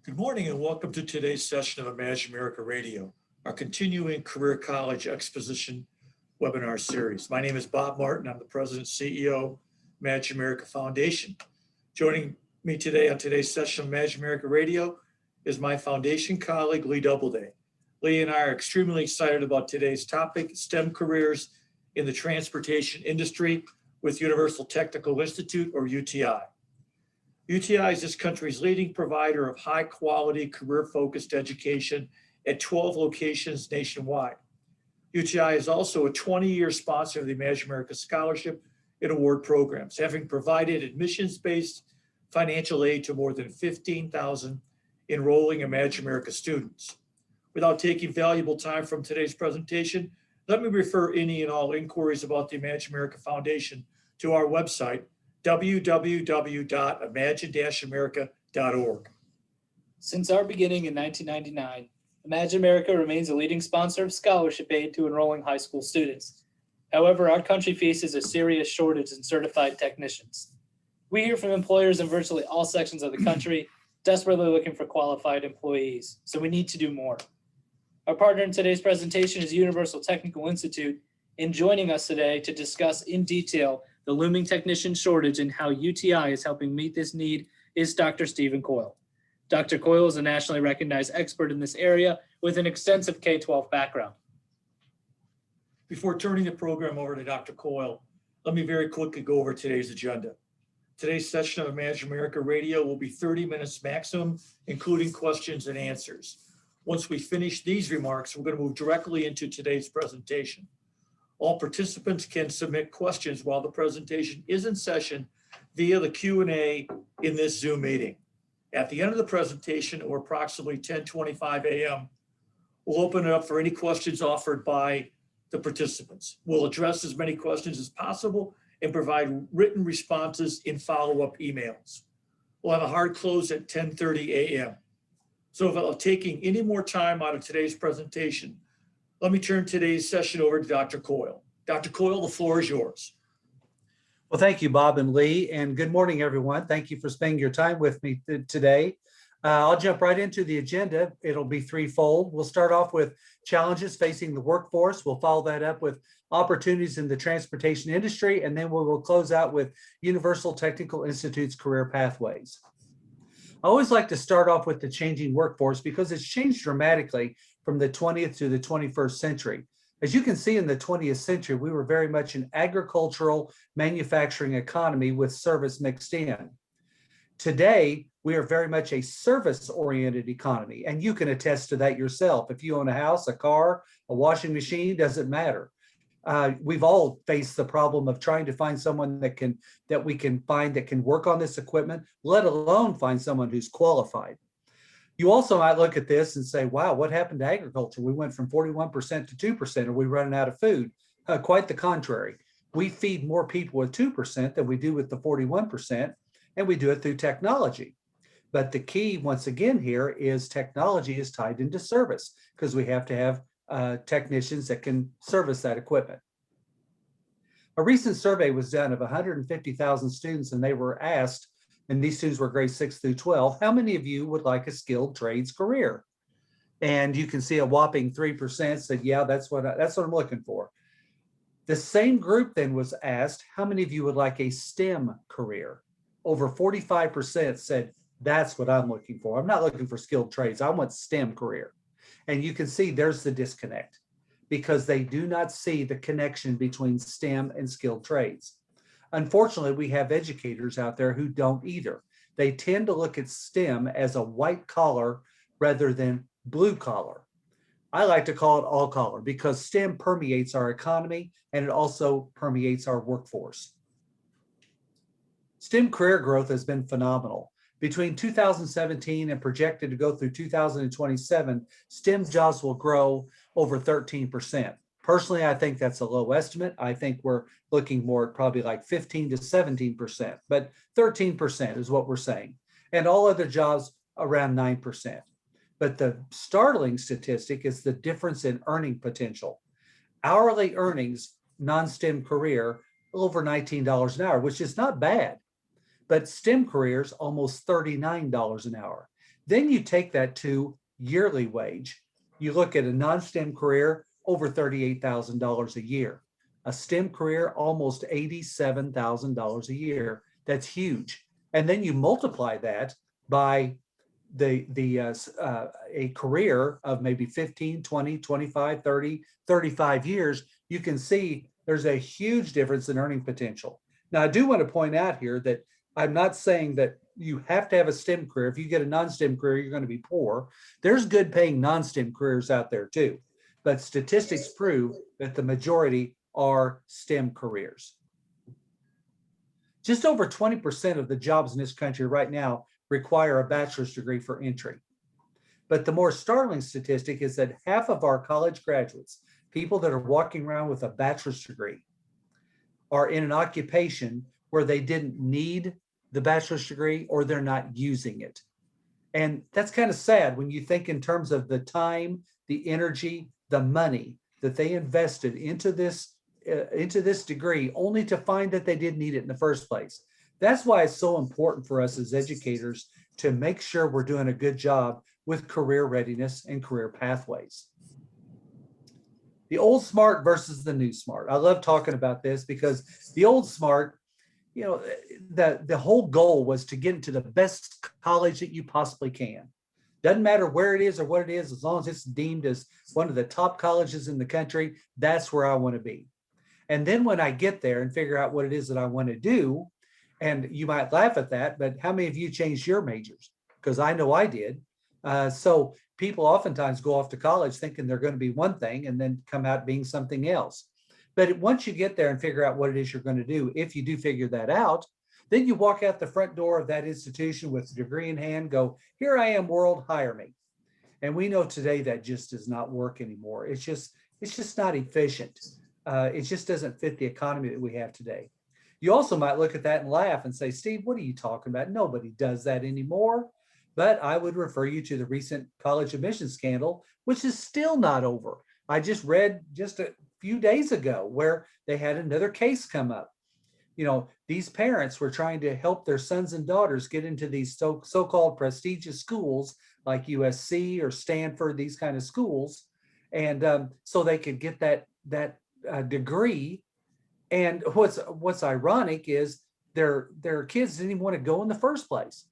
Good morning and welcome to today's session of Imagine America Radio, our continuing Career College Exposition webinar series. My name is Bob Martin. I'm the President and CEO of Imagine America Foundation. Joining me today on today's session of Imagine America Radio is my foundation colleague, Lee Doubleday. Lee and I are extremely excited about today's topic, STEM careers in the transportation industry with Universal Technical Institute, or UTI. UTI is this country's leading provider of high-quality, career-focused education at 12 locations nationwide. UTI is also a 20-year sponsor of the Imagine America Scholarship and Award programs, having provided admissions-based financial aid to more than 15,000 enrolling Imagine America students. Without taking valuable time from today's presentation, let me refer any and all inquiries about the Imagine America Foundation to our website, www.imagine-america.org. Since our beginning in 1999, Imagine America remains a leading sponsor of scholarship aid to enrolling high school students. However, our country faces a serious shortage in certified technicians. We hear from employers in virtually all sections of the country desperately looking for qualified employees, so we need to do more. Our partner in today's presentation is Universal Technical Institute, and joining us today to discuss in detail the looming technician shortage and how UTI is helping meet this need is Dr. Stephen Coyle. Dr. Coyle is a nationally recognized expert in this area with an extensive K-12 background. Before turning the program over to Dr. Coyle, let me very quickly go over today's agenda. Today's session of Imagine America Radio will be 30 minutes maximum, including questions and answers. Once we finish these remarks, we're going to move directly into today's presentation. All participants can submit questions while the presentation is in session via the Q&A in this Zoom meeting. At the end of the presentation, or approximately 10:25 a.m., we'll open it up for any questions offered by the participants. We'll address as many questions as possible and provide written responses in follow-up emails. We'll have a hard close at 10:30 a.m. So without taking any more time out of today's presentation, let me turn today's session over to Dr. Coyle. Dr. Coyle, the floor is yours. Well, thank you, Bob and Lee, and good morning, everyone. Thank you for spending your time with me today. I'll jump right into the agenda. It'll be threefold. We'll start off with challenges facing the workforce. We'll follow that up with opportunities in the transportation industry, and then we will close out with Universal Technical Institute's career pathways. I always like to start off with the changing workforce because it's changed dramatically from the 20th to the 21st century. As you can see, in the 20th century, we were very much an agricultural manufacturing economy with service mixed in. Today, we are very much a service-oriented economy, and you can attest to that yourself. If you own a house, a car, a washing machine, doesn't matter. We've all faced the problem of trying to find someone that we can find that can work on this equipment, let alone find someone who's qualified. You also might look at this and say, wow, what happened to agriculture? We went from 41% to 2%. Are we running out of food? Quite the contrary. We feed more people with 2% than we do with the 41%, and we do it through technology. But the key, once again, here is technology is tied into service because we have to have technicians that can service that equipment. A recent survey was done of 150,000 students, and they were asked, and these students were grades 6 through 12, how many of you would like a skilled trades career? And you can see a whopping 3% said, yeah, that's what I'm looking for. The same group then was asked, how many of you would like a STEM career? Over 45% said, that's what I'm looking for. I'm not looking for skilled trades. I want STEM career. And you can see there's the disconnect because they do not see the connection between STEM and skilled trades. Unfortunately, we have educators out there who don't either. They tend to look at STEM as a white collar rather than blue collar. I like to call it all collar because STEM permeates our economy and it also permeates our workforce. STEM career growth has been phenomenal. Between 2017 and projected to go through 2027, STEM jobs will grow over 13%. Personally, I think that's a low estimate. I think we're looking more at probably like 15 to 17%, but 13% is what we're saying. And all other jobs around 9%. But the startling statistic is the difference in earning potential. Hourly earnings, non-STEM career, over $19 an hour, which is not bad. But STEM careers, almost $39 an hour. Then you take that to yearly wage. You look at a non-STEM career, over $38,000 a year. A STEM career, almost $87,000 a year. That's huge. And then you multiply that by a career of maybe 15, 20, 25, 30, 35 years, you can see there's a huge difference in earning potential. Now, I do want to point out here that I'm not saying that you have to have a STEM career. If you get a non-STEM career, you're going to be poor. There's good paying non-STEM careers out there too. But statistics prove that the majority are STEM careers. Just over 20% of the jobs in this country right now require a bachelor's degree for entry. But the more startling statistic is that half of our college graduates, people that are walking around with a bachelor's degree, are in an occupation where they didn't need the bachelor's degree or they're not using it. And that's kind of sad when you think in terms of the time, the energy, the money that they invested into this degree, only to find that they didn't need it in the first place. That's why it's so important for us as educators to make sure we're doing a good job with career readiness and career pathways. The old smart versus the new smart. I love talking about this because the old smart, you know, the whole goal was to get into the best college that you possibly can. Doesn't matter where it is or what it is, as long as it's deemed as one of the top colleges in the country, that's where I want to be. And then when I get there and figure out what it is that I want to do, and you might laugh at that, but how many of you changed your majors? Because I know I did. So people oftentimes go off to college thinking they're going to be one thing and then come out being something else. But once you get there and figure out what it is you're going to do, if you do figure that out, then you walk out the front door of that institution with a degree in hand, go, here I am, world, hire me. And we know today that just does not work anymore. It's just not efficient. It just doesn't fit the economy that we have today. You also might look at that and laugh and say, Steve, what are you talking about? Nobody does that anymore. But I would refer you to the recent college admissions scandal, which is still not over. I just read just a few days ago where they had another case come up. You know, these parents were trying to help their sons and daughters get into these so-called prestigious schools like USC or Stanford, these kind of schools. And so they could get that degree. And what's ironic is their kids didn't even want to go in the first place.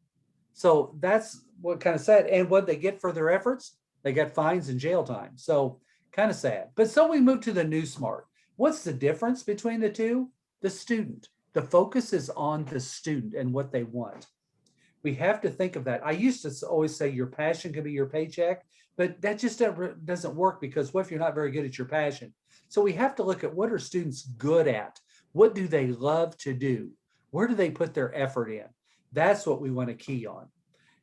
So that's what kind of sad. And what they get for their efforts, they got fines and jail time. So kind of sad. But so we move to the new smart. What's the difference between the two? The student. The focus is on the student and what they want. We have to think of that. I used to always say your passion can be your paycheck, but that just doesn't work, because what if you're not very good at your passion? So we have to look at, what are students good at? What do they love to do? Where do they put their effort in? That's what we want to key on.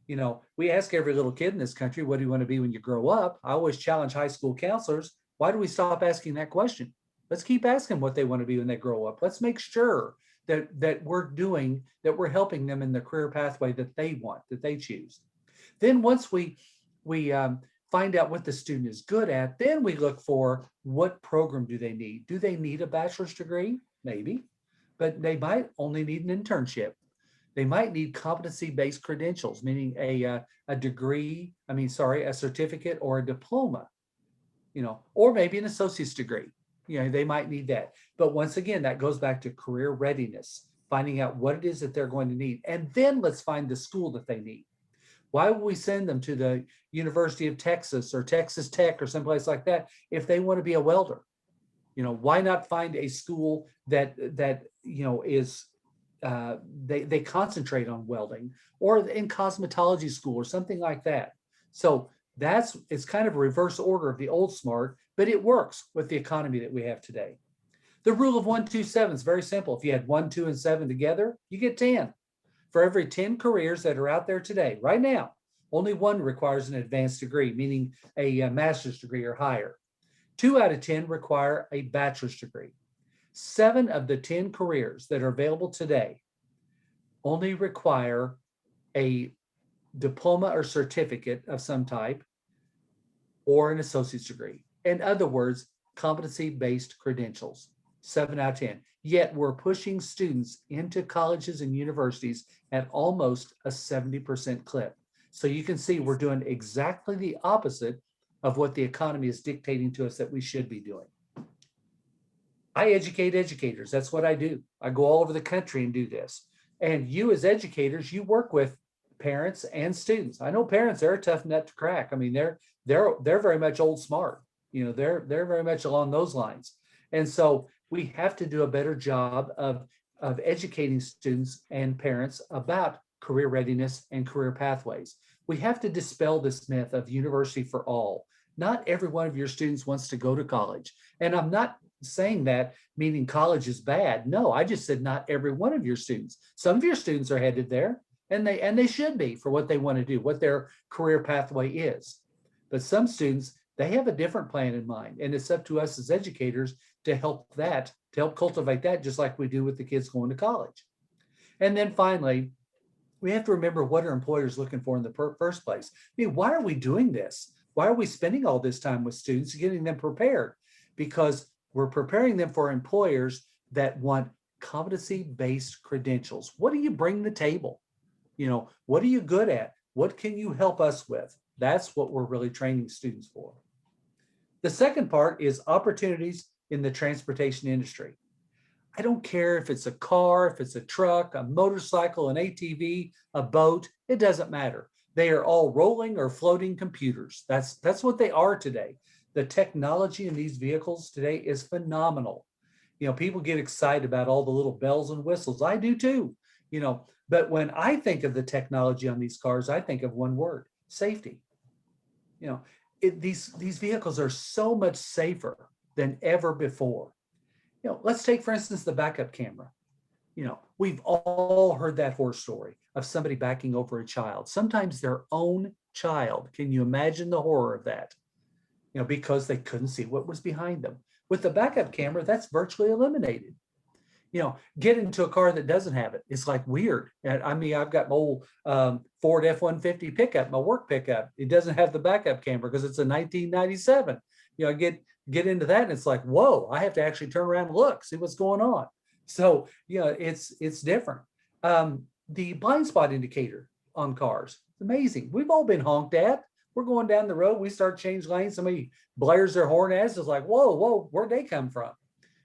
You know, we ask every little kid in this country, what do you want to be when you grow up? I always challenge high school counselors. Why do we stop asking that question? Let's keep asking what they want to be when they grow up. Let's make sure that we're helping them in the career pathway that they want, that they choose. Then once we find out what the student is good at, then we look for, what program do they need? Do they need a bachelor's degree? Maybe, but they might only need an internship. They might need competency-based credentials, meaning a certificate or a diploma, you know, or maybe an associate's degree. You know, they might need that. But once again, that goes back to career readiness, finding out what it is that they're going to need. And then let's find the school that they need. Why would we send them to the University of Texas or Texas Tech or someplace like that if they want to be a welder? You know, why not find a school that you know is they concentrate on welding, or in cosmetology school or something like that. So it's kind of a reverse order of the old smart, but it works with the economy that we have today. The rule of 1, 2, 7 is very simple. If you had 1, 2, and 7 together, you get 10. For every 10 careers that are out there today, right now, only one requires an advanced degree, meaning a master's degree or higher. 2 out of 10 require a bachelor's degree. 7 of the 10 careers that are available today only require a diploma or certificate of some type or an associate's degree. In other words, competency-based credentials, 7 out of 10. Yet we're pushing students into colleges and universities at almost a 70% clip. So you can see we're doing exactly the opposite of what the economy is dictating to us that we should be doing. I educate educators. That's what I do. I go all over the country and do this. And you as educators, you work with parents and students. I know parents, they're a tough nut to crack. I mean, they're very much old smart. You know, they're very much along those lines. And so we have to do a better job of educating students and parents about career readiness and career pathways. We have to dispel this myth of university for all. Not every one of your students wants to go to college. And I'm not saying that meaning college is bad. No, I just said not every one of your students. Some of your students are headed there, and they should be for what they want to do, what their career pathway is. But some students, they have a different plan in mind, and it's up to us as educators to help cultivate that, just like we do with the kids going to college. And then finally, we have to remember what are employers looking for in the first place. I mean, why are we doing this? Why are we spending all this time with students, getting them prepared? Because we're preparing them for employers that want competency-based credentials. What do you bring to the table? You know, what are you good at? What can you help us with? That's what we're really training students for. The second part is opportunities in the transportation industry. I don't care if it's a car, if it's a truck, a motorcycle, an ATV, a boat, it doesn't matter. They are all rolling or floating computers. That's what they are today. The technology in these vehicles today is phenomenal. You know, people get excited about all the little bells and whistles. I do too, you know, but when I think of the technology on these cars, I think of one word: safety. You know, these vehicles are so much safer than ever before. You know, let's take, for instance, the backup camera. You know, we've all heard that horror story of somebody backing over a child, sometimes their own child. Can you imagine the horror of that? You know, because they couldn't see what was behind them. With the backup camera, that's virtually eliminated. You know, get into a car that doesn't have it. It's like weird. And I mean, I've got my old Ford F-150 pickup, my work pickup. It doesn't have the backup camera because it's a 1997. You know, I get into that and it's like, whoa, I have to actually turn around and look, see what's going on. So, you know, it's different. The blind spot indicator on cars, it's amazing. We've all been honked at. We're going down the road, we start change lanes, somebody blares their horn at us. It's like, whoa, where'd they come from?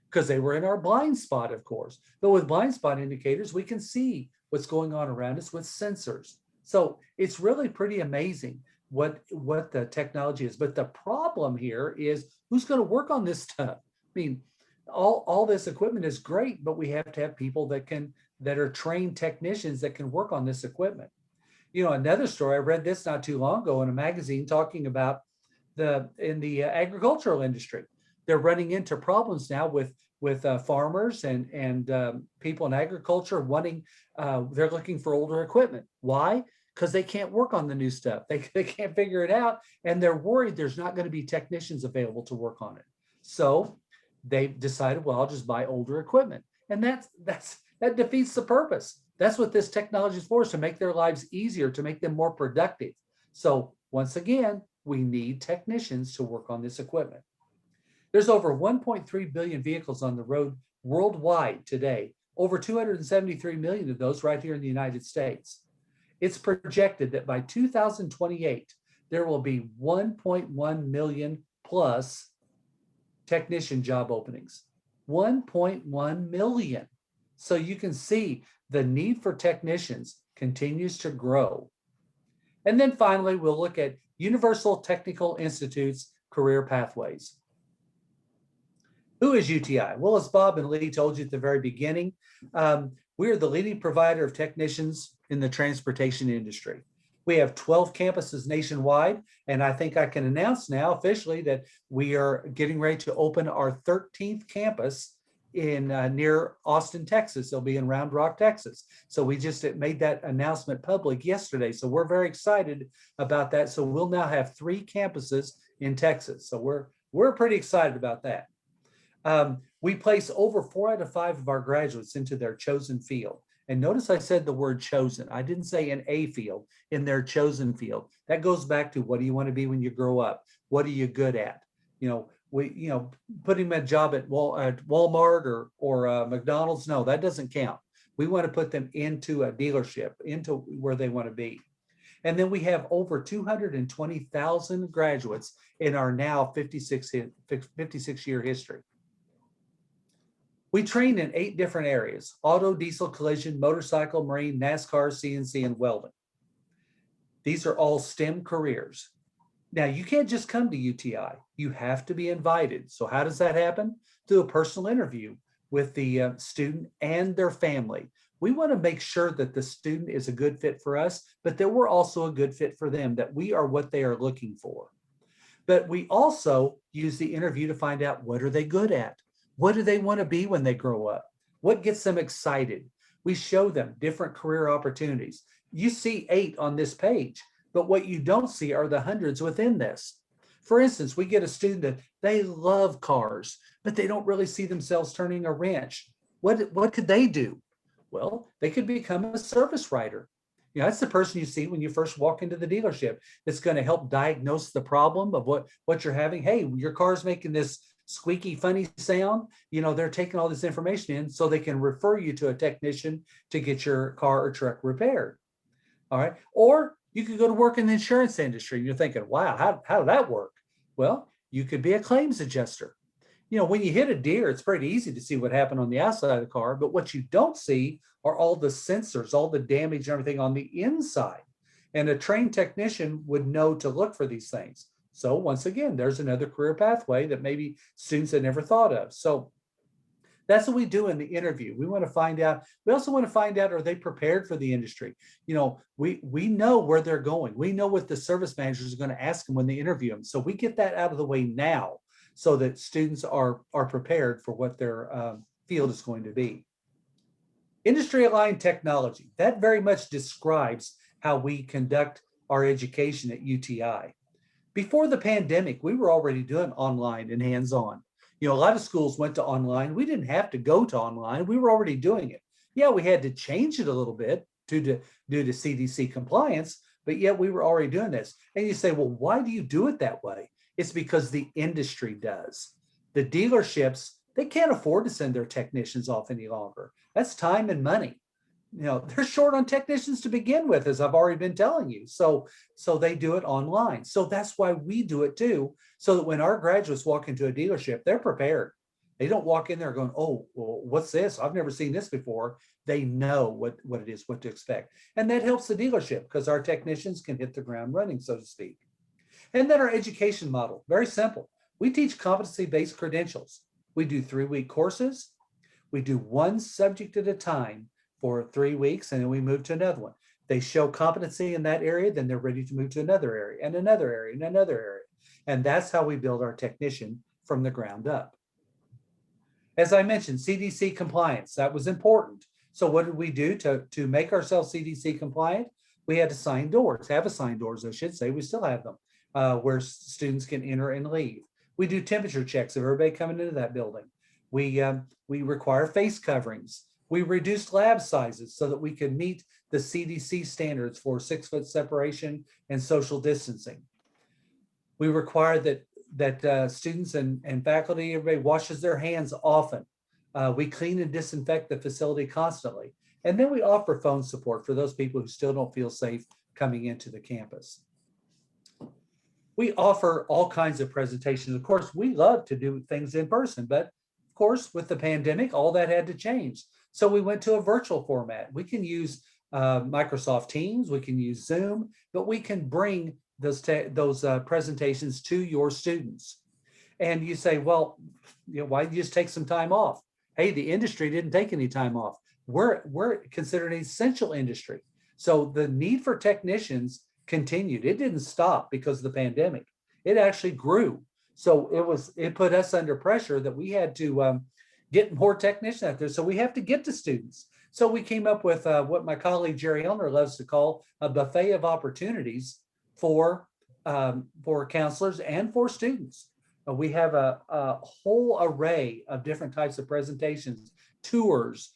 Because they were in our blind spot, of course. But with blind spot indicators, we can see what's going on around us with sensors. So it's really pretty amazing what the technology is. But the problem here is, who's going to work on this stuff? I mean, all this equipment is great, but we have to have people that are trained technicians that can work on this equipment. You know, another story, I read this not too long ago in a magazine talking about in the agricultural industry. They're running into problems now with farmers and people in agriculture wanting, they're looking for older equipment. Why? Because they can't work on the new stuff. They can't figure it out, and they're worried there's not going to be technicians available to work on it. So they've decided, well, I'll just buy older equipment. And that defeats the purpose. That's what this technology is for, is to make their lives easier, to make them more productive. So once again, we need technicians to work on this equipment. There's over 1.3 billion vehicles on the road worldwide today, over 273 million of those right here in the United States. It's projected that by 2028, there will be 1.1 million plus technician job openings. 1.1 million. So you can see the need for technicians continues to grow. And then finally, we'll look at Universal Technical Institute's career pathways. Who is UTI? Well, as Bob and Lee told you at the very beginning, we are the leading provider of technicians in the transportation industry. We have 12 campuses nationwide, and I think I can announce now officially that we are getting ready to open our 13th campus in near Austin, Texas. It'll be in Round Rock, Texas. So we just made that announcement public yesterday. So we're very excited about that. So we'll now have 3 campuses in Texas. So we're pretty excited about that. We place over 4 out of 5 of our graduates into their chosen field. And notice I said the word chosen. I didn't say in a field, in their chosen field. That goes back to, what do you want to be when you grow up? What are you good at? Putting them a job at Walmart or McDonald's, no, that doesn't count. We want to put them into a dealership, into where they want to be. And then we have over 220,000 graduates in our now 56-year history. We train in 8 different areas: auto, diesel, collision, motorcycle, marine, NASCAR, CNC, and welding. These are all STEM careers. Now, you can't just come to UTI. You have to be invited. So how does that happen? Through a personal interview with the student and their family. We want to make sure that the student is a good fit for us, but that we're also a good fit for them, that we are what they are looking for. But we also use the interview to find out, what are they good at? What do they want to be when they grow up? What gets them excited? We show them different career opportunities. You see 8 on this page, but what you don't see are the hundreds within this. For instance, we get a student that they love cars, but they don't really see themselves turning a wrench. What could they do? Well, they could become a service writer. That's the person you see when you first walk into the dealership. It's going to help diagnose the problem of what you're having. Hey, your car's making this squeaky, funny sound. They're taking all this information in so they can refer you to a technician to get your car or truck repaired. All right. Or you could go to work in the insurance industry. You're thinking, wow, how did that work? Well, you could be a claims adjuster. When you hit a deer, it's pretty easy to see what happened on the outside of the car, but what you don't see are all the sensors, all the damage and everything on the inside. And a trained technician would know to look for these things. So once again, there's another career pathway that maybe students had never thought of. So that's what we do in the interview. We want to find out. We also want to find out, are they prepared for the industry? We know where they're going. We know what the service managers are going to ask them when they interview them. So we get that out of the way now, so that students are prepared for what their field is going to be. Industry-aligned technology, that very much describes how we conduct our education at UTI. Before the pandemic, we were already doing online and hands-on. A lot of schools went to online. We didn't have to go to online. We were already doing it. Yeah, we had to change it a little bit due to CDC compliance, but yet we were already doing this. And you say, well, why do you do it that way? It's because the industry does. The dealerships, they can't afford to send their technicians off any longer. That's time and money. They're short on technicians to begin with, as I've already been telling you. So they do it online. So that's why we do it too, so that when our graduates walk into a dealership, they're prepared. They don't walk in there going, oh, well, what's this? I've never seen this before. They know what it is, what to expect. And that helps the dealership because our technicians can hit the ground running, so to speak. And then our education model, very simple. We teach competency-based credentials. We do 3-week courses. We do one subject at a time for 3 weeks, and then we move to another one. They show competency in that area, then they're ready to move to another area and another area and another area. And that's how we build our technician from the ground up. As I mentioned, CDC compliance, that was important. So what did we do to make ourselves CDC compliant? We had to have assigned doors, I should say. We still have them. Where students can enter and leave. We do temperature checks of everybody coming into that building. We require face coverings. We reduced lab sizes so that we can meet the CDC standards for 6-foot separation and social distancing. We require that students and faculty, everybody washes their hands often. We clean and disinfect the facility constantly. And then we offer phone support for those people who still don't feel safe coming into the campus. We offer all kinds of presentations. Of course, we love to do things in person, but of course, with the pandemic, all that had to change. So we went to a virtual format. We can use Microsoft Teams, we can use Zoom, but we can bring those presentations to your students. And you say, well, why don't you just take some time off? Hey, the industry didn't take any time off. We're considered an essential industry. So the need for technicians continued. It didn't stop because of the pandemic. It actually grew. So it put us under pressure that we had to get more technicians out there. So we have to get to students. So we came up with what my colleague Jerry Elner loves to call a buffet of opportunities for counselors and for students. We have a whole array of different types of presentations, tours,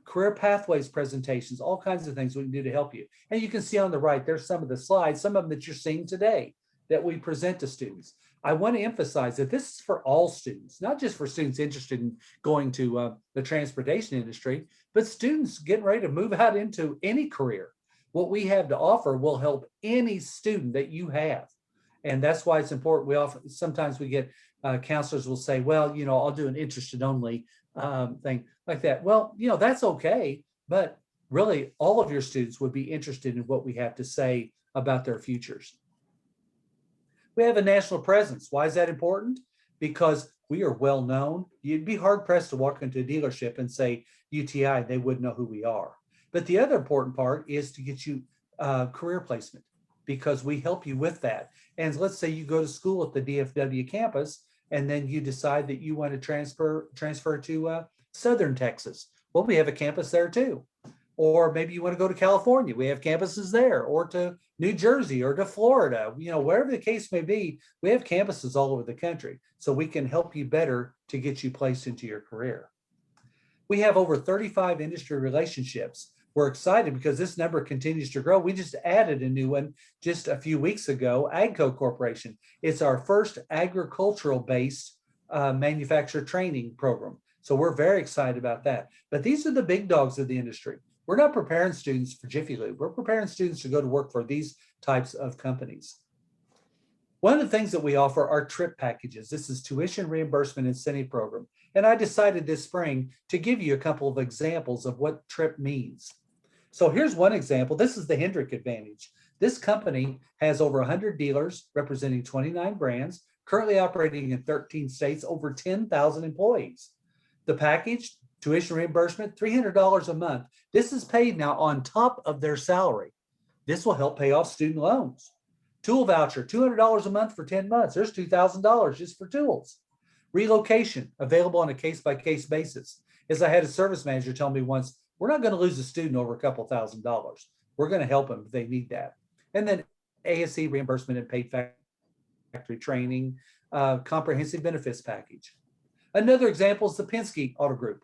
career pathways presentations, all kinds of things we can do to help you. And you can see on the right, there's some of the slides, some of them that you're seeing today that we present to students. I want to emphasize that this is for all students, not just for students interested in going to the transportation industry, but students getting ready to move out into any career. What we have to offer will help any student that you have. And that's why it's important. Sometimes we get counselors will say, well, I'll do an interested only thing like that. Well, that's okay. But really, all of your students would be interested in what we have to say about their futures. We have a national presence. Why is that important? Because we are well known. You'd be hard pressed to walk into a dealership and say UTI, they wouldn't know who we are. But the other important part is to get you career placement, because we help you with that. And let's say you go to school at the DFW campus, and then you decide that you want to transfer to Southern Texas. Well, we have a campus there too. Or maybe you want to go to California. We have campuses there, or to New Jersey, or to Florida, wherever the case may be. We have campuses all over the country, so we can help you better to get you placed into your career. We have over 35 industry relationships. We're excited because this number continues to grow. We just added a new one just a few weeks ago, AGCO Corporation. It's our first agricultural-based manufacturer training program. So we're very excited about that. But these are the big dogs of the industry. We're not preparing students for Jiffy Lube. We're preparing students to go to work for these types of companies. One of the things that we offer are trip packages. This is tuition reimbursement incentive program. And I decided this spring to give you a couple of examples of what trip means. So here's one example. This is the Hendrick Advantage. This company has over 100 dealers representing 29 brands, currently operating in 13 states, over 10,000 employees. The package, tuition reimbursement, $300 a month. This is paid now on top of their salary. This will help pay off student loans. Tool voucher, $200 a month for 10 months. There's $2,000 just for tools. Relocation, available on a case-by-case basis. As I had a service manager tell me once, we're not going to lose a student over a couple $1,000s. We're going to help them if they need that. And then ASE reimbursement and paid factory training, comprehensive benefits package. Another example is the Penske Auto Group.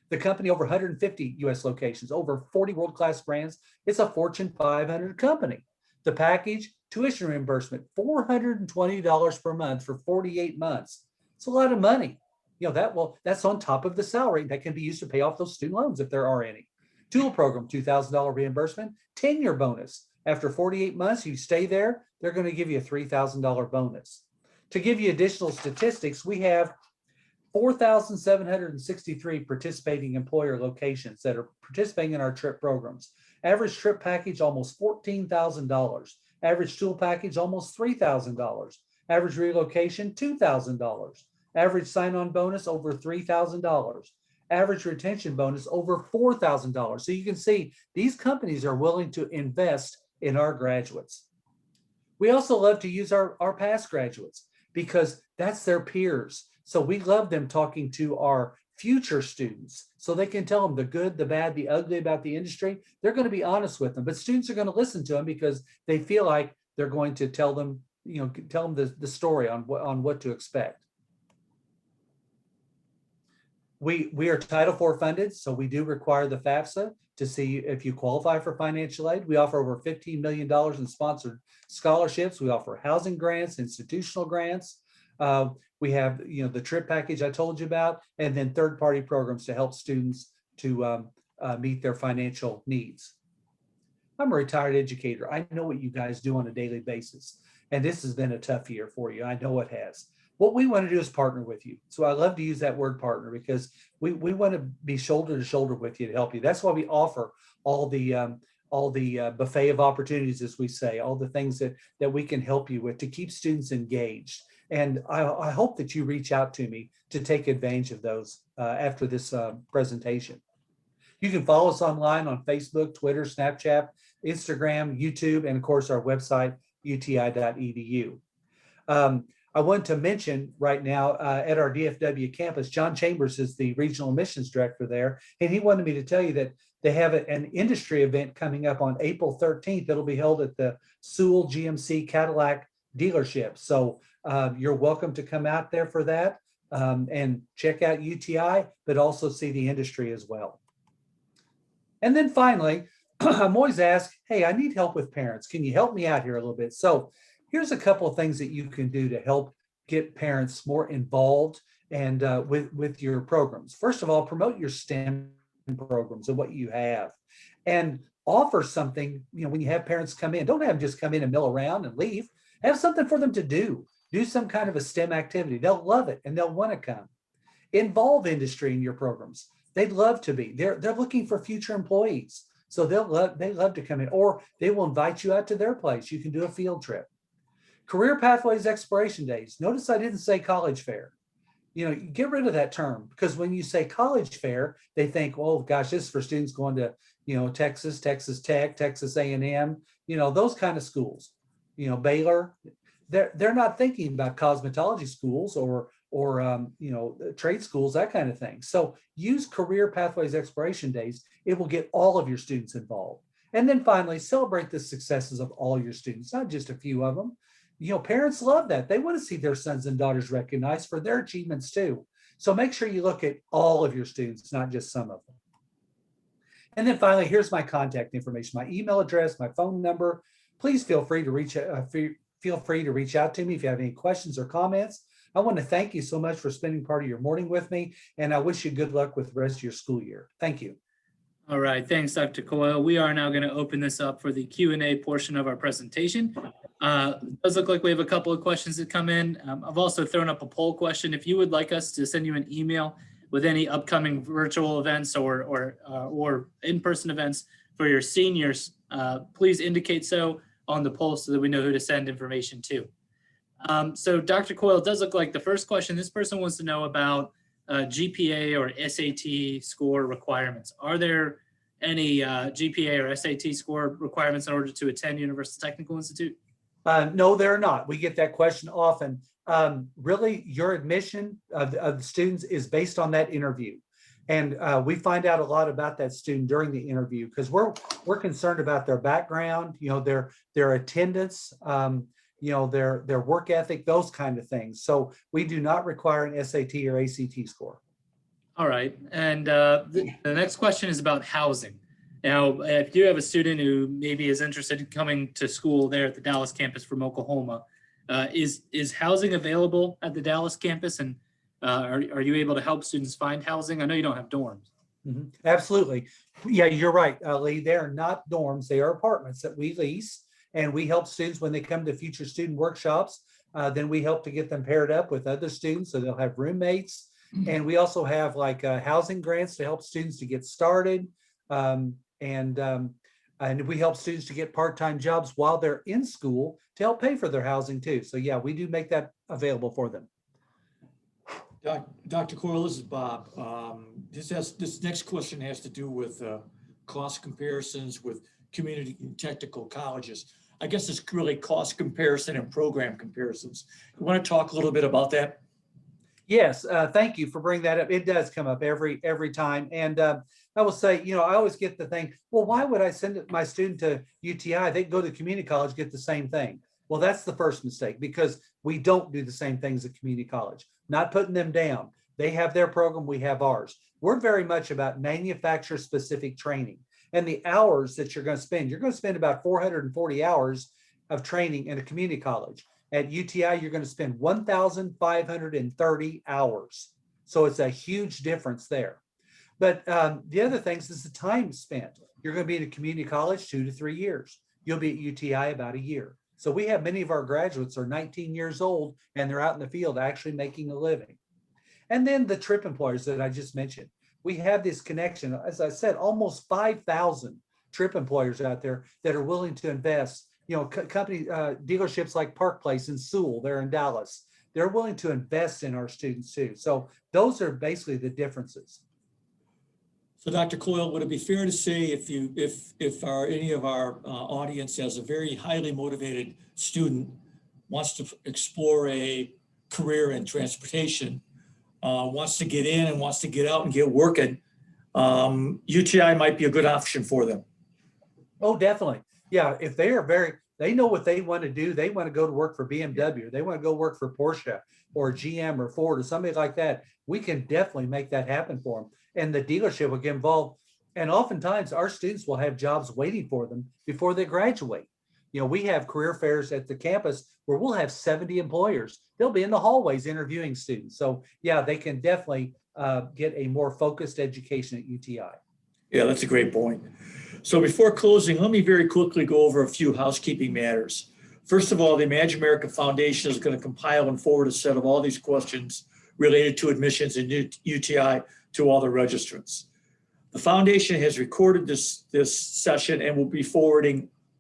The company, over 150 U.S. locations, over 40 world-class brands. It's a Fortune 500 company. The package, tuition reimbursement, $420 per month for 48 months. It's a lot of money. That's on top of the salary that can be used to pay off those student loans if there are any. Tool program, $2,000 reimbursement, 10-year bonus. After 48 months, you stay there, they're going to give you a $3,000 bonus. To give you additional statistics, we have 4,763 participating employer locations that are participating in our trip programs. Average trip package, almost $14,000. Average tool package, almost $3,000. Average relocation, $2,000. Average sign-on bonus, over $3,000. Average retention bonus, over $4,000. So you can see these companies are willing to invest in our graduates. We also love to use our past graduates because that's their peers. So we love them talking to our future students so they can tell them the good, the bad, the ugly about the industry. They're going to be honest with them, but students are going to listen to them because they feel like they're going to tell them the story on what to expect. We are Title IV funded, so we do require the FAFSA to see if you qualify for financial aid. We offer over $15 million in sponsored scholarships. We offer housing grants, institutional grants. We have the trip package I told you about, and then third-party programs to help students to meet their financial needs. I'm a retired educator. I know what you guys do on a daily basis, and this has been a tough year for you. I know it has. What we want to do is partner with you. So I love to use that word partner because we want to be shoulder to shoulder with you to help you. That's why we offer all the buffet of opportunities, as we say, all the things that we can help you with to keep students engaged. And I hope that you reach out to me to take advantage of those after this presentation. You can follow us online on Facebook, Twitter, Snapchat, Instagram, YouTube, and of course our website, uti.edu. I want to mention right now at our DFW campus, John Chambers is the regional admissions director there, and he wanted me to tell you that they have an industry event coming up on April 13th. That'll be held at the Sewell GMC Cadillac dealership. So you're welcome to come out there for that and check out UTI, but also see the industry as well. And then finally, I'm always asked, hey, I need help with parents. Can you help me out here a little bit? So here's a couple of things that you can do to help get parents more involved and with your programs. First of all, promote your STEM programs and what you have. And offer something, when you have parents come in, don't have them just come in and mill around and leave. Have something for them to do. Do some kind of a STEM activity. They'll love it and they'll want to come. Involve industry in your programs. They'd love to be. They're looking for future employees. So they love to come in, or they will invite you out to their place. You can do a field trip. Career Pathways Exploration Days. Notice I didn't say college fair. Get rid of that term, because when you say college fair, they think, oh gosh, this is for students going to, Texas Tech, Texas A&M, those kind of schools, Baylor. They're not thinking about cosmetology schools or trade schools, that kind of thing. So use Career Pathways Exploration Days. It will get all of your students involved. And then finally, celebrate the successes of all your students, not just a few of them. Parents love that. They want to see their sons and daughters recognized for their achievements too. So make sure you look at all of your students, not just some of them. And then finally, here's my contact information, my email address, my phone number. Please feel free to reach out to me if you have any questions or comments. I want to thank you so much for spending part of your morning with me, and I wish you good luck with the rest of your school year. Thank you. All right, thanks, Dr. Coyle. We are now going to open this up for the Q&A portion of our presentation. It does look like we have a couple of questions that come in. I've also thrown up a poll question. If you would like us to send you an email with any upcoming virtual events or in-person events for your seniors, please indicate so on the poll so that we know who to send information to. So Dr. Coyle, it does look like the first question, this person wants to know about GPA or SAT score requirements. Are there any GPA or SAT score requirements in order to attend Universal Technical Institute? No, there are not. We get that question often. Really, your admission of the students is based on that interview. And we find out a lot about that student during the interview because we're concerned about their background, their attendance, their work ethic, those kind of things. So we do not require an SAT or ACT score. All right. And the next question is about housing. Now, if you have a student who maybe is interested in coming to school there at the Dallas campus from Oklahoma, is housing available at the Dallas campus? And are you able to help students find housing? I know you don't have dorms. Mm-hmm. Absolutely. Yeah, you're right, Lee. They are not dorms. They are apartments that we lease. And we help students when they come to future student workshops. Then we help to get them paired up with other students so they'll have roommates. And we also have housing grants to help students to get started. And we help students to get part-time jobs while they're in school to help pay for their housing too. So yeah, we do make that available for them. Dr. Coyle, this is Bob. This next question has to do with cost comparisons with community and technical colleges. I guess it's really cost comparison and program comparisons. You want to talk a little bit about that? Yes, thank you for bringing that up. It does come up every time. And I will say, I always get the thing, well, why would I send my student to UTI? They can go to community college, get the same thing. Well, that's the first mistake because we don't do the same things at community college. Not putting them down. They have their program, we have ours. We're very much about manufacturer specific training. And the hours that you're going to spend about 440 hours of training in a community college. At UTI, you're going to spend 1,530 hours. So it's a huge difference there. But the other things is the time spent. You're going to be in a community college 2 to 3 years. You'll be at UTI about a year. So we have many of our graduates are 19 years old and they're out in the field actually making a living. And then the trip employers that I just mentioned. We have this connection, as I said, almost 5,000 trip employers out there that are willing to invest. Company dealerships like Park Place in Sewell, they're in Dallas. They're willing to invest in our students too. So those are basically the differences. So Dr. Coyle, would it be fair to say if any of our audience has a very highly motivated student wants to explore a career in transportation, wants to get in and wants to get out and get working, UTI might be a good option for them? Oh, definitely. Yeah, if they know what they want to do. They want to go to work for BMW. They want to go work for Porsche or GM or Ford or somebody like that. We can definitely make that happen for them. And the dealership will get involved. And oftentimes our students will have jobs waiting for them before they graduate. We have career fairs at the campus where we'll have 70 employers. They'll be in the hallways interviewing students. So yeah, they can definitely get a more focused education at UTI. Yeah, that's a great point. So before closing, let me very quickly go over a few housekeeping matters. First of all, the Imagine America Foundation is going to compile and forward a set of all these questions related to admissions and UTI to all the registrants. The foundation has recorded this session and will be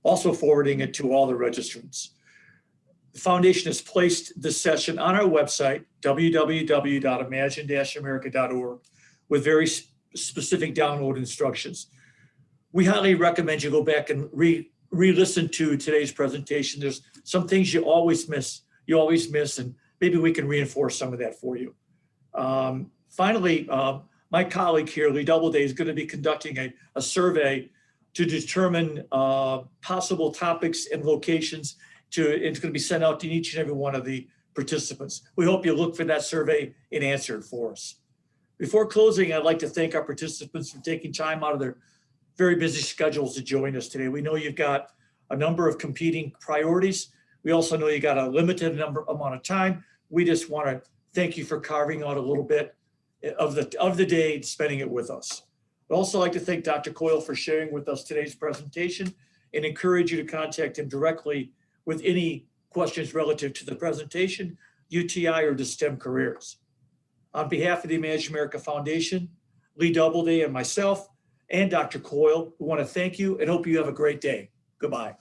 also forwarding it to all the registrants. The foundation has placed this session on our website, www.imagine-america.org, with very specific download instructions. We highly recommend you go back and re-listen to today's presentation. There's some things you always miss, and maybe we can reinforce some of that for you. Finally, my colleague here, Lee Doubleday, is going to be conducting a survey to determine possible topics and locations. It's going to be sent out to each and every one of the participants. We hope you look for that survey and answer it for us. Before closing, I'd like to thank our participants for taking time out of their very busy schedules to join us today. We know you've got a number of competing priorities. We also know you got a limited amount of time. We just want to thank you for carving out a little bit of the day and spending it with us. I'd also like to thank Dr. Coyle for sharing with us today's presentation and encourage you to contact him directly with any questions relative to the presentation, UTI, or to STEM careers. On behalf of the Imagine America Foundation, Lee Doubleday and myself, and Dr. Coyle, we want to thank you and hope you have a great day. Goodbye.